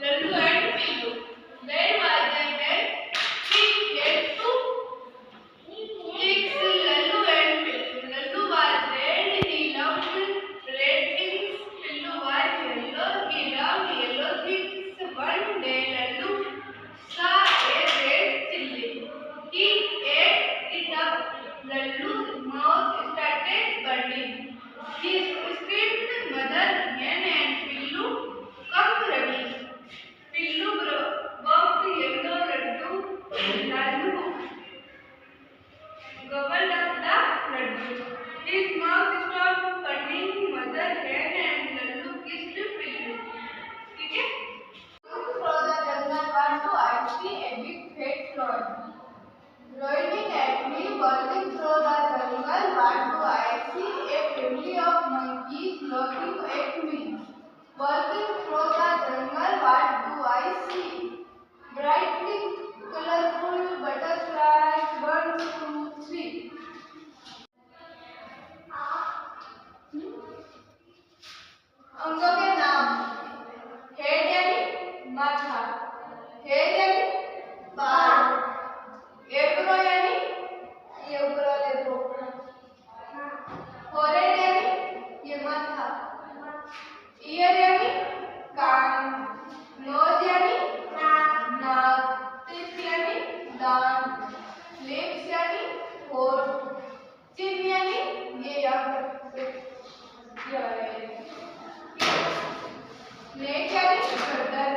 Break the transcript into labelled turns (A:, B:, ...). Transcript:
A: Lallu and Pillu. There was a man. He had two chicks, Lallu and Pillu. Lallu was red. He loved red things. Pillu was yellow. He loved yellow things. One day Lallu saw a red chilli. He ate it up. Lallu's mouth started burning. He screamed, "Mother, hen and Pillu, come running." Pillu bumped yellow laddu. Lallu gobbled up the laddu. His mouth stopped burning. Mother, hen and Lallu kissed Pillu. ठीक है? Through the jungle, what do I see? A big fat lion. Roaring at me, walking through the jungle, what do I see? A family of monkeys looking at me. Walking through the jungle, what do I see? Brightly colorful butterflies, 1, 2, 3. अंगों के नाम head यानी माथा, head यानी बाल, एब्रो यानी एब्रो लेब्रो, forehead यानी ये माथा, ईयर यानी कान, नोज यानी नाक, टिप यानी दांत, लिप्स यानी होठ, चिन यानी ये यहाँ पर नेक यानी गर्दन,